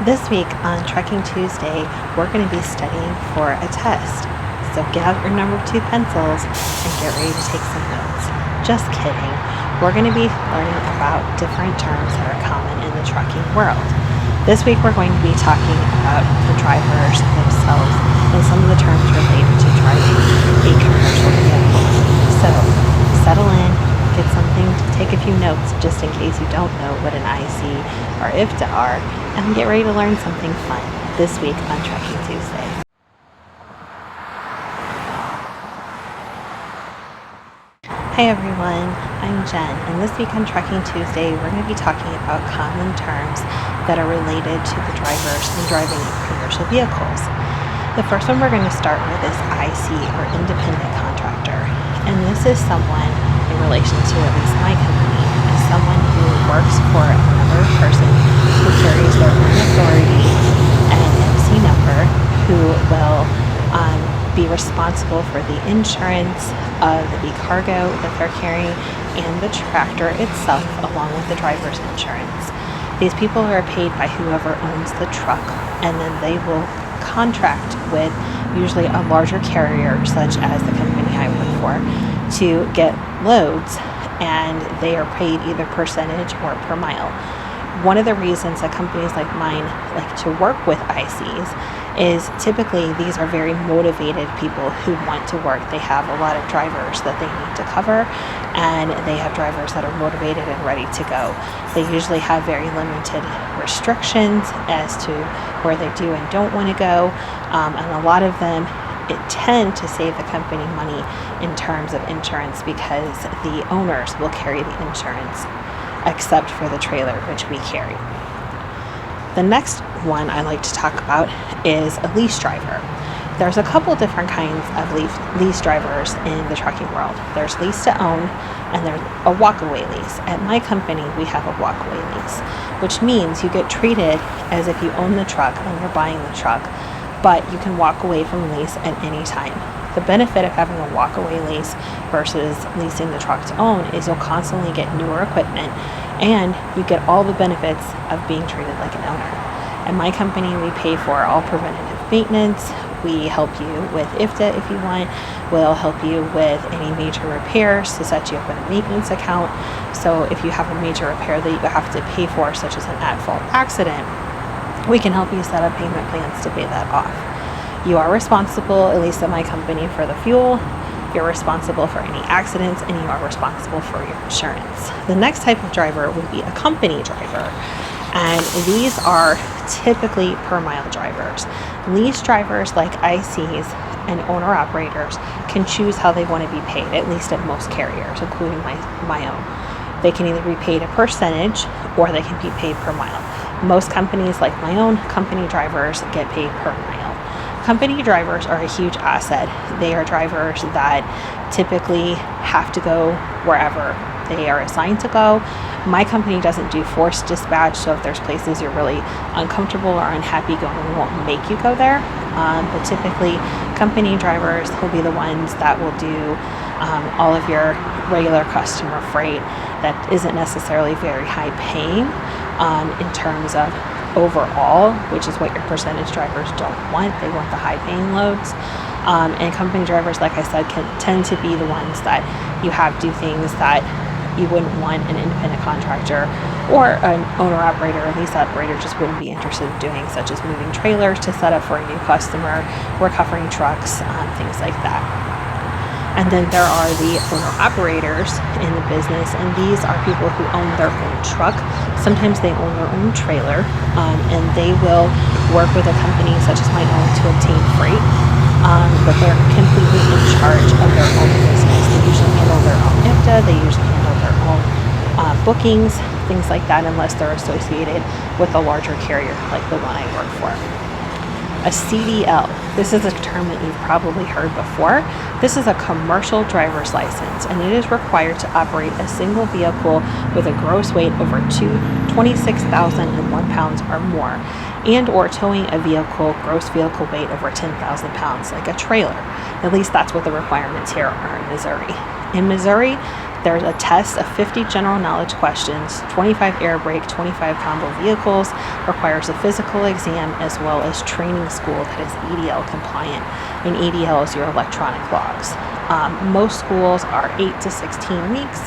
This week on Trucking Tuesday, we're going to be studying for a test. So get out your number 2 pencils and get ready to take some notes. Just kidding. We're going to be learning about different terms that are common in the trucking world. This week we're going to be talking about the drivers themselves and some of the terms related to driving a commercial vehicle. So settle in, get something to take a few notes just in case you don't know what an IC or IFTA are, and get ready to learn something fun this week on Trucking Tuesday. Hi everyone, I'm Jen, and this week on Trucking Tuesday, we're going to be talking about common terms that are related to the drivers and driving commercial vehicles. The first one we're going to start with is IC, or independent contractor. And this is someone, in relation to at least my company, is someone who works for another person who carries their own authority and an MC number, who will be responsible for the insurance of the cargo that they're carrying and the tractor itself, along with the driver's insurance. These people are paid by whoever owns the truck, and then they will contract with usually a larger carrier, such as the company I work for, to get loads, and they are paid either percentage or per mile. One of the reasons that companies like mine like to work with ICs is typically these are very motivated people who want to work. They have a lot of drivers that they need to cover, and they have drivers that are motivated and ready to go. They usually have very limited restrictions as to where they do and don't want to go, and a lot of them tend to save the company money in terms of insurance because the owners will carry the insurance except for the trailer, which we carry. The next one I like to talk about is a lease driver. There's a couple different kinds of lease drivers in the trucking world. There's lease to own, and there's a walkaway lease. At my company, we have a walkaway lease, which means you get treated as if you own the truck and you're buying the truck, but you can walk away from the lease at any time. The benefit of having a walkaway lease versus leasing the truck to own is you'll constantly get newer equipment, and you get all the benefits of being treated like an owner. At my company, we pay for all preventative maintenance. We help you with IFTA if you want. We'll help you with any major repairs to set you up in a maintenance account. So if you have a major repair that you have to pay for, such as an at-fault accident, we can help you set up payment plans to pay that off. You are responsible, at least at my company, for the fuel. You're responsible for any accidents, and you are responsible for your insurance. The next type of driver would be a company driver, and these are typically per mile drivers. Lease drivers like ICs and owner operators can choose how they want to be paid, at least at most carriers, including my own. They can either be paid a percentage or they can be paid per mile. Most companies, like my own, company drivers get paid per mile. Company drivers are a huge asset. They are drivers that typically have to go wherever they are assigned to go. My company doesn't do forced dispatch, so if there's places you're really uncomfortable or unhappy going, we won't make you go there. But typically, company drivers will be the ones that will do all of your regular customer freight that isn't necessarily very high paying in terms of overall, which is what your percentage drivers don't want. They want the high paying loads. And company drivers, like I said, can tend to be the ones that you have do things that you wouldn't want an independent contractor or an owner operator or lease operator just wouldn't be interested in doing, such as moving trailers to set up for a new customer, recovering trucks, things like that. And then there are the owner operators in the business, and these are people who own their own truck. Sometimes they own their own trailer, and they will work with a company such as my own to obtain freight, but they're completely in charge of their own business. They usually handle their own IFTA, they usually handle their own bookings, things like that, unless they're associated with a larger carrier like the one I work for. A CDL. This is a term that you've probably heard before. This is a commercial driver's license, and it is required to operate a single vehicle with a gross weight over 26,001 pounds or more, and or towing a vehicle gross vehicle weight over 10,000 pounds, like a trailer. At least that's what the requirements here are in Missouri. In Missouri, there's a test of 50 general knowledge questions, 25 air brake, 25 combo vehicles, requires a physical exam as well as training school that is EDL compliant. And EDL is your electronic logs. Most schools are 8 to 16 weeks.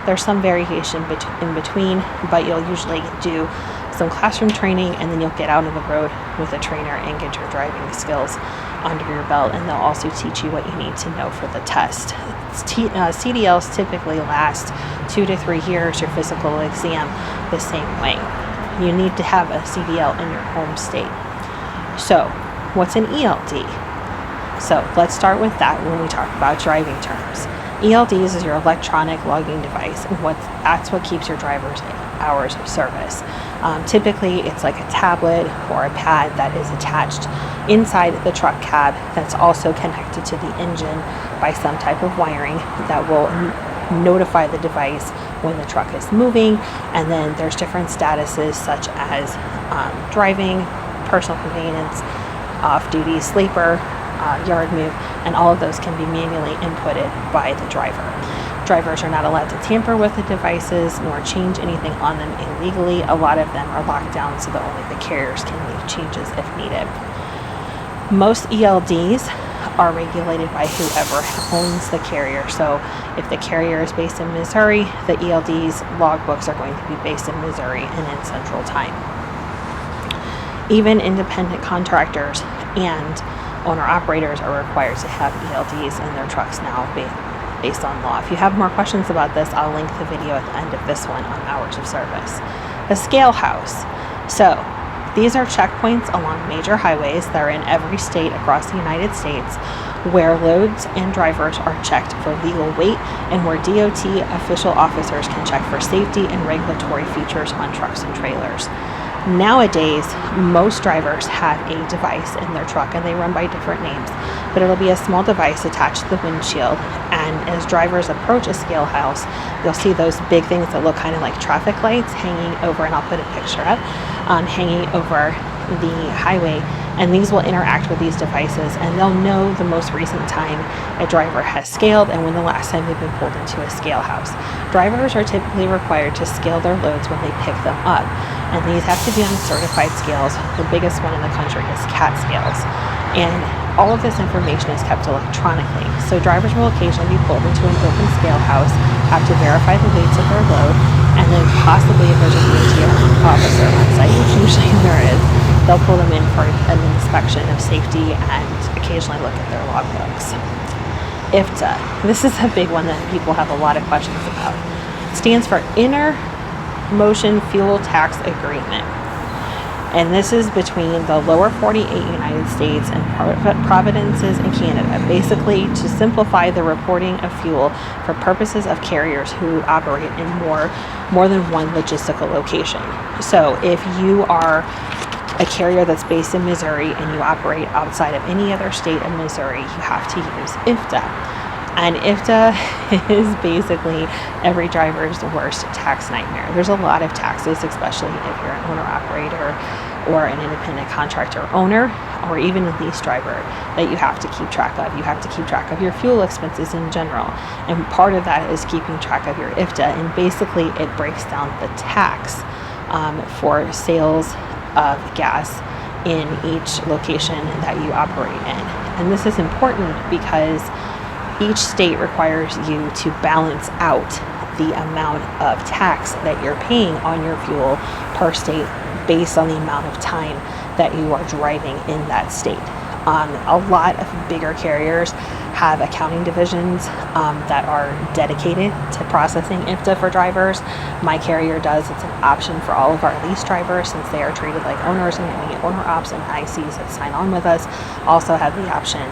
There's some variation in between, but you'll usually do some classroom training, and then you'll get out on the road with a trainer and get your driving skills under your belt, and they'll also teach you what you need to know for the test. CDLs typically last 2 to 3 years, your physical exam the same way. You need to have a CDL in your home state. So, what's an ELD? So, let's start with that when we talk about driving terms. ELDs is your electronic logging device, and that's what keeps your drivers hours of service. Typically, it's like a tablet or a pad that is attached inside the truck cab that's also connected to the engine by some type of wiring that will notify the device when the truck is moving. And then there's different statuses such as driving, personal convenience, off-duty, sleeper, yard move, and all of those can be manually inputted by the driver. Drivers are not allowed to tamper with the devices nor change anything on them illegally. A lot of them are locked down so that only the carriers can make changes if needed. Most ELDs are regulated by whoever owns the carrier. So if the carrier is based in Missouri, the ELD's logbooks are going to be based in Missouri and in Central Time. Even independent contractors and owner-operators are required to have ELDs in their trucks now based on law. If you have more questions about this, I'll link the video at the end of this one on hours of service. A scale house. So these are checkpoints along major highways that are in every state across the United States where loads and drivers are checked for legal weight and where DOT official officers can check for safety and regulatory features on trucks and trailers. Nowadays, most drivers have a device in their truck and they run by different names, but it'll be a small device attached to the windshield, and as drivers approach a scale house, you'll see those big things that look kind of like traffic lights hanging over, and I'll put a picture up, hanging over the highway, and these will interact with these devices and they'll know the most recent time a driver has scaled and when the last time they've been pulled into a scale house. Drivers are typically required to scale their loads when they pick them up, and these have to be on certified scales. The biggest one in the country is CAT scales, and all of this information is kept electronically, so drivers will occasionally be pulled into an open scale house, have to verify the weights of their load, and then possibly if there's a DOT officer on site, which usually there is, they'll pull them in for an inspection of safety and occasionally look at their logbooks. IFTA. This is a big one that people have a lot of questions about. It stands for Inter Motion Fuel Tax Agreement. And this is between the lower 48 United States and provinces in Canada, basically to simplify the reporting of fuel for purposes of carriers who operate in more than one logistical location. So if you are a carrier that's based in Missouri and you operate outside of any other state of Missouri, you have to use IFTA. And IFTA is basically every driver's worst tax nightmare. There's a lot of taxes, especially if you're an owner-operator or an independent contractor owner or even a lease driver, that you have to keep track of. You have to keep track of your fuel expenses in general. And part of that is keeping track of your IFTA. And basically it breaks down the tax for sales of gas in each location that you operate in. And this is important because each state requires you to balance out the amount of tax that you're paying on your fuel per state based on the amount of time that you are driving in that state. A lot of bigger carriers have accounting divisions that are dedicated to processing IFTA for drivers. My carrier does. It's an option for all of our lease drivers since they are treated like owners, and any owner ops and ICs that sign on with us also have the option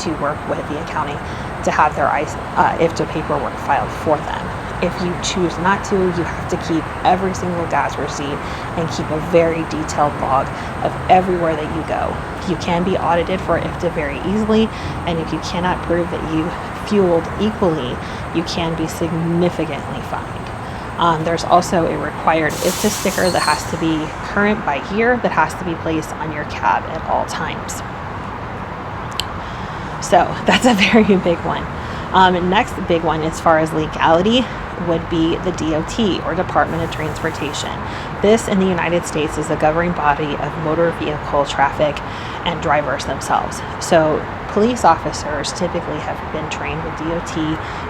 to work with the accounting to have their IFTA paperwork filed for them. If you choose not to, you have to keep every single gas receipt and keep a very detailed log of everywhere that you go. You can be audited for IFTA very easily, and if you cannot prove that you fueled equally, you can be significantly fined. There's also a required IFTA sticker that has to be current by year that has to be placed on your cab at all times. So that's a very big one. Next big one as far as legality would be the DOT, or Department of Transportation. This in the United States is the governing body of motor vehicle traffic and drivers themselves. So police officers typically have been trained with DOT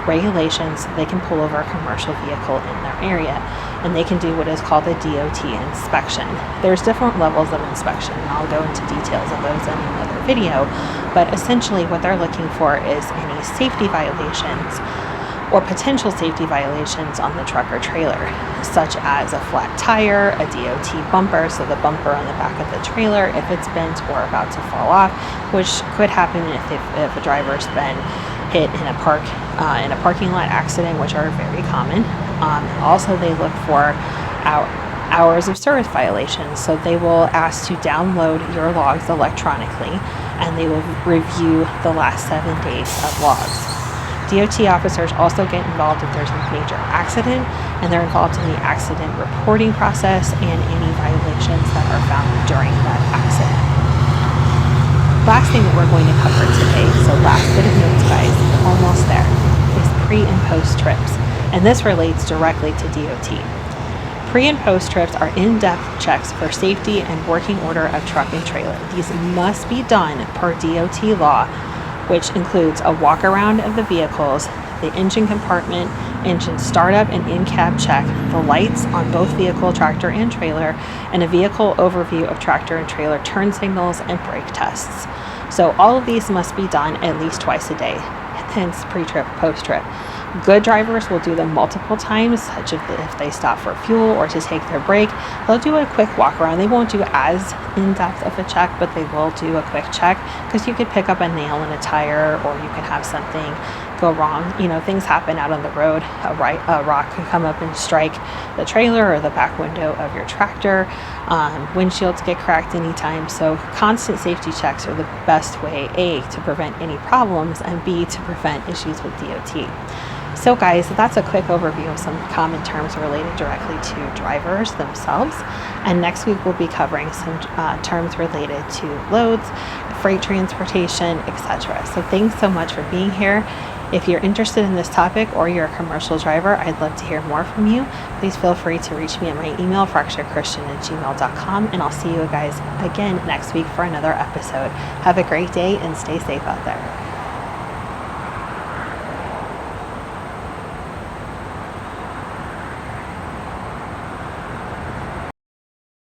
regulations so they can pull over a commercial vehicle in their area, and they can do what is called a DOT inspection. There's different levels of inspection, and I'll go into details of those in another video, but essentially what they're looking for is any safety violations or potential safety violations on the truck or trailer, such as a flat tire, a DOT bumper, so the bumper on the back of the trailer if it's bent or about to fall off, which could happen if a driver's been hit in a parking lot accident, which are very common. Also, they look for hours of service violations, so they will ask to download your logs electronically, and they will review the last 7 days of logs. DOT officers also get involved if there's a major accident, and they're involved in the accident reporting process and any violations that are found during that accident. Last thing that we're going to cover today, so last bit of notes guys, almost there, is pre and post trips, and this relates directly to DOT. Pre and post trips are in-depth checks for safety and working order of truck and trailer. These must be done per DOT law which includes a walk around of the vehicles, the engine compartment, engine startup and in-cab check, the lights on both vehicle, tractor, and trailer, and a vehicle overview of tractor and trailer turn signals and brake tests. So all of these must be done at least twice a day, hence pre-trip, post-trip. Good drivers will do them multiple times, such as if they stop for fuel or to take their break. They'll do a quick walk around. They won't do as in-depth of a check, but they will do a quick check, because you could pick up a nail in a tire, or you could have something go wrong. Things happen out on the road. A rock could come up and strike the trailer or the back window of your tractor. Windshields get cracked anytime. So constant safety checks are the best way, A, to prevent any problems, and B, to prevent issues with DOT. So guys, that's a quick overview of some common terms related directly to drivers themselves. And next week we'll be covering some terms related to loads, freight transportation, etc. So thanks so much for being here. If you're interested in this topic or you're a commercial driver, I'd love to hear more from you. Please feel free to reach me at my email, fracturedchristian@gmail.com, and I'll see you guys again next week for another episode. Have a great day and stay safe out there.